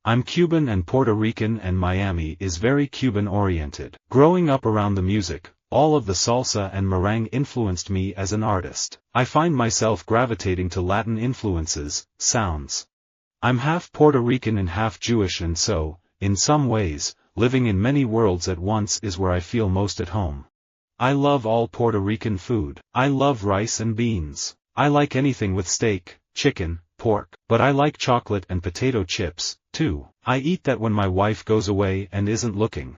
I'm Cuban and Puerto Rican, and Miami is very Cuban-oriented. Growing up around the music, all of the salsa and meringue influenced me as an artist. I find myself gravitating to Latin influences, sounds. I'm half Puerto Rican and half Jewish, and so, in some ways, living in many worlds at once is where I feel most at home. I love all Puerto Rican food. I love rice and beans. I like anything with steak, chicken, pork, but I like chocolate and potato chips, too. I eat that when my wife goes away and isn't looking.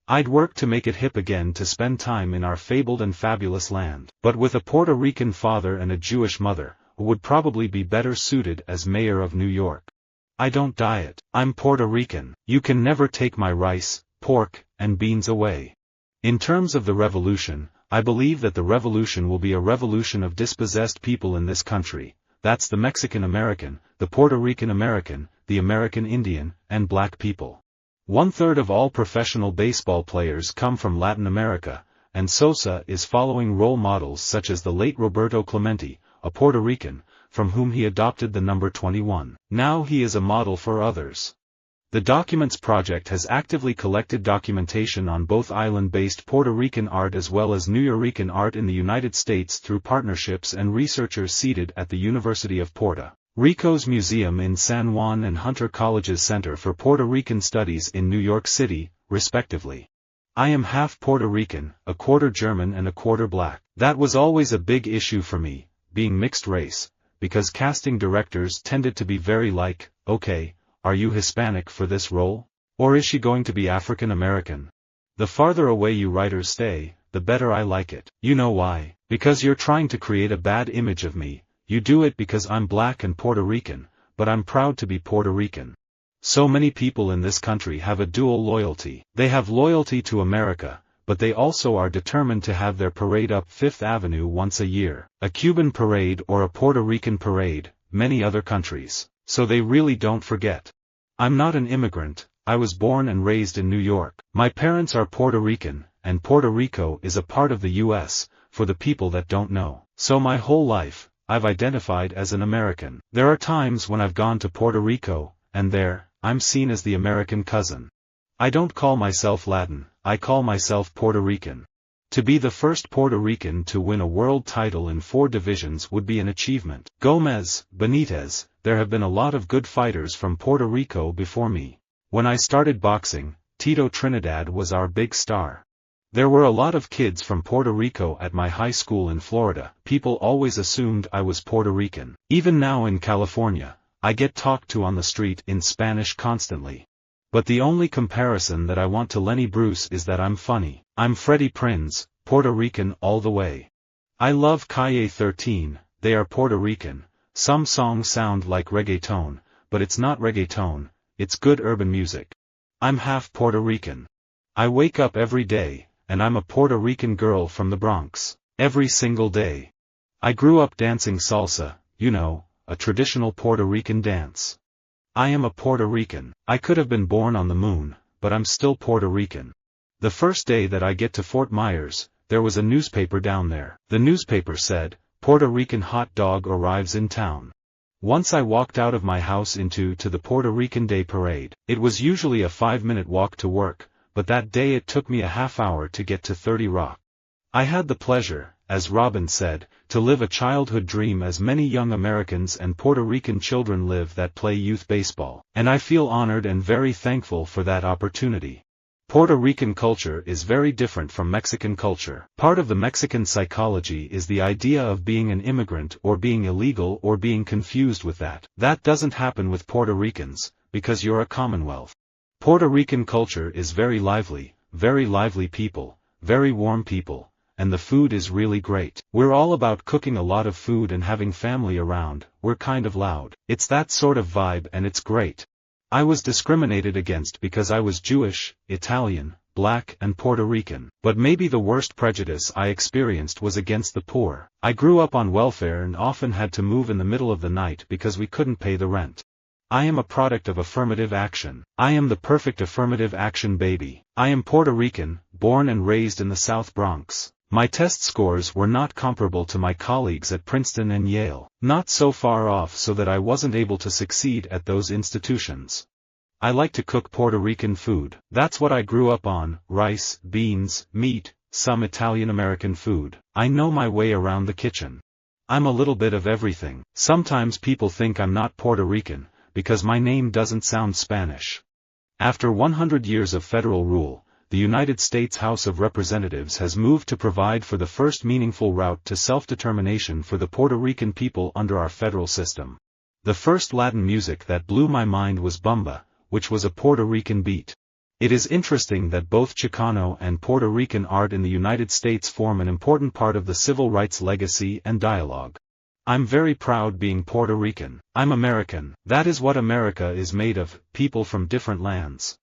I'd work to make it hip again to spend time in our fabled and fabulous land. But with a Puerto Rican father and a Jewish mother, who would probably be better suited as mayor of New York. I don't diet. I'm Puerto Rican. You can never take my rice, pork, and beans away. In terms of the revolution, I believe that the revolution will be a revolution of dispossessed people in this country. That's the Mexican American, the Puerto Rican American, the American Indian, and black people. 1/3 of all professional baseball players come from Latin America, and Sosa is following role models such as the late Roberto Clemente, a Puerto Rican, from whom he adopted the number 21. Now he is a model for others. The Documents Project has actively collected documentation on both island-based Puerto Rican art as well as Nuyorican art in the United States through partnerships and researchers seated at the University of Puerto Rico's Museum in San Juan and Hunter College's Center for Puerto Rican Studies in New York City, respectively. I am half Puerto Rican, a quarter German and a quarter black. That was always a big issue for me, being mixed race, because casting directors tended to be very like, okay, are you Hispanic for this role? Or is she going to be African American? The farther away you writers stay, the better I like it. You know why? Because you're trying to create a bad image of me. You do it because I'm black and Puerto Rican, but I'm proud to be Puerto Rican. So many people in this country have a dual loyalty. They have loyalty to America, but they also are determined to have their parade up Fifth Avenue once a year, a Cuban parade or a Puerto Rican parade, many other countries. So they really don't forget. I'm not an immigrant. I was born and raised in New York. My parents are Puerto Rican, and Puerto Rico is a part of the U.S., for the people that don't know. So my whole life, I've identified as an American. There are times when I've gone to Puerto Rico, and there, I'm seen as the American cousin. I don't call myself Latin, I call myself Puerto Rican. To be the first Puerto Rican to win a world title in 4 divisions would be an achievement. Gomez, Benitez, there have been a lot of good fighters from Puerto Rico before me. When I started boxing, Tito Trinidad was our big star. There were a lot of kids from Puerto Rico at my high school in Florida. People always assumed I was Puerto Rican. Even now in California, I get talked to on the street in Spanish constantly. But the only comparison that I want to Lenny Bruce is that I'm funny. I'm Freddie Prinze, Puerto Rican all the way. I love Calle 13, they are Puerto Rican. Some songs sound like reggaeton, but it's not reggaeton, it's good urban music. I'm half Puerto Rican. I wake up every day, and I'm a Puerto Rican girl from the Bronx. Every single day. I grew up dancing salsa, you know, a traditional Puerto Rican dance. I am a Puerto Rican. I could have been born on the moon, but I'm still Puerto Rican. The first day that I get to Fort Myers, there was a newspaper down there. The newspaper said, Puerto Rican hot dog arrives in town. Once I walked out of my house to the Puerto Rican Day Parade. It was usually a 5-minute walk to work, but that day it took me a half hour to get to 30 Rock. I had the pleasure, as Robin said, to live a childhood dream as many young Americans and Puerto Rican children live that play youth baseball, and I feel honored and very thankful for that opportunity. Puerto Rican culture is very different from Mexican culture. Part of the Mexican psychology is the idea of being an immigrant or being illegal or being confused with that. That doesn't happen with Puerto Ricans, because you're a commonwealth. Puerto Rican culture is very lively people, very warm people, and the food is really great. We're all about cooking a lot of food and having family around. We're kind of loud. It's that sort of vibe and it's great. I was discriminated against because I was Jewish, Italian, black and Puerto Rican. But maybe the worst prejudice I experienced was against the poor. I grew up on welfare and often had to move in the middle of the night because we couldn't pay the rent. I am a product of affirmative action. I am the perfect affirmative action baby. I am Puerto Rican, born and raised in the South Bronx. My test scores were not comparable to my colleagues at Princeton and Yale, not so far off so that I wasn't able to succeed at those institutions. I like to cook Puerto Rican food. That's what I grew up on: rice, beans, meat, some Italian-American food. I know my way around the kitchen. I'm a little bit of everything. Sometimes people think I'm not Puerto Rican, because my name doesn't sound Spanish. After 100 years of federal rule, the United States House of Representatives has moved to provide for the first meaningful route to self-determination for the Puerto Rican people under our federal system. The first Latin music that blew my mind was bumba, which was a Puerto Rican beat. It is interesting that both Chicano and Puerto Rican art in the United States form an important part of the civil rights legacy and dialogue. I'm very proud being Puerto Rican. I'm American. That is what America is made of, people from different lands.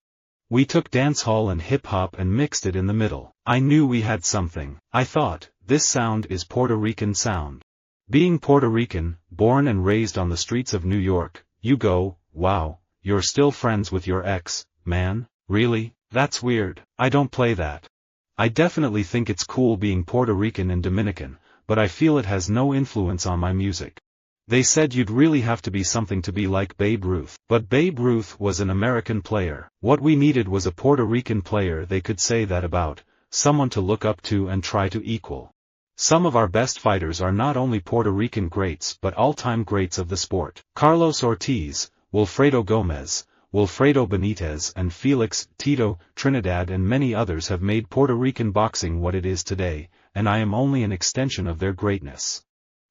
We took dancehall and hip-hop and mixed it in the middle. I knew we had something. I thought, this sound is Puerto Rican sound. Being Puerto Rican, born and raised on the streets of New York, you go, wow, you're still friends with your ex, man? Really? That's weird. I don't play that. I definitely think it's cool being Puerto Rican and Dominican, but I feel it has no influence on my music. They said you'd really have to be something to be like Babe Ruth. But Babe Ruth was an American player. What we needed was a Puerto Rican player they could say that about, someone to look up to and try to equal. Some of our best fighters are not only Puerto Rican greats but all-time greats of the sport. Carlos Ortiz, Wilfredo Gomez, Wilfredo Benitez and Felix, Tito, Trinidad and many others have made Puerto Rican boxing what it is today, and I am only an extension of their greatness.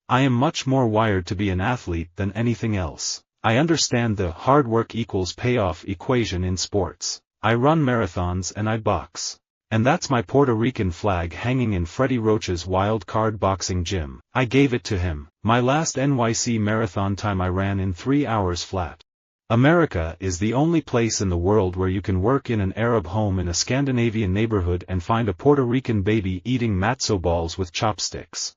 I am much more wired to be an athlete than anything else. I understand the hard work equals payoff equation in sports. I run marathons and I box. And that's my Puerto Rican flag hanging in Freddie Roach's wild card boxing gym. I gave it to him. My last NYC marathon time I ran in 3 hours flat. America is the only place in the world where you can work in an Arab home in a Scandinavian neighborhood and find a Puerto Rican baby eating matzo balls with chopsticks.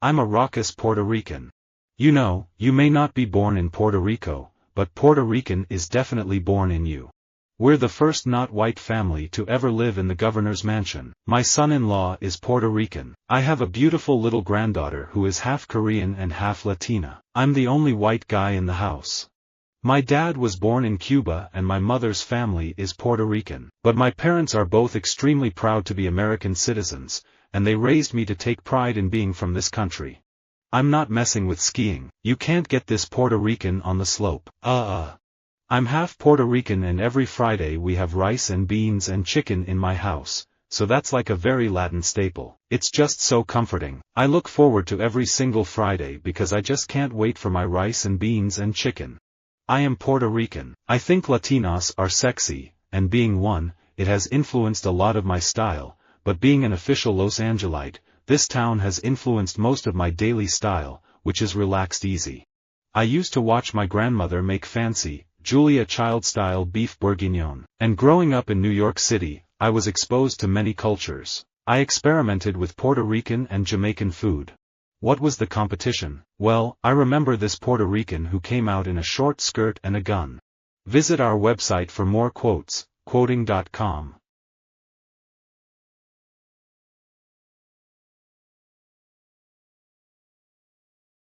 I'm a raucous Puerto Rican. You know, you may not be born in Puerto Rico, but Puerto Rican is definitely born in you. We're the first not white family to ever live in the governor's mansion. My son-in-law is Puerto Rican. I have a beautiful little granddaughter who is half Korean and half Latina. I'm the only white guy in the house. My dad was born in Cuba and my mother's family is Puerto Rican. But my parents are both extremely proud to be American citizens, and they raised me to take pride in being from this country. I'm not messing with skiing. You can't get this Puerto Rican on the slope. I'm half Puerto Rican and every Friday we have rice and beans and chicken in my house, so that's like a very Latin staple. It's just so comforting. I look forward to every single Friday because I just can't wait for my rice and beans and chicken. I am Puerto Rican. I think Latinos are sexy, and being one, it has influenced a lot of my style, but being an official Los Angelite, this town has influenced most of my daily style, which is relaxed easy. I used to watch my grandmother make fancy, Julia Child-style beef bourguignon, and growing up in New York City, I was exposed to many cultures. I experimented with Puerto Rican and Jamaican food. What was the competition? Well, I remember this Puerto Rican who came out in a short skirt and a gun. Visit our website for more quotes, quoting.com.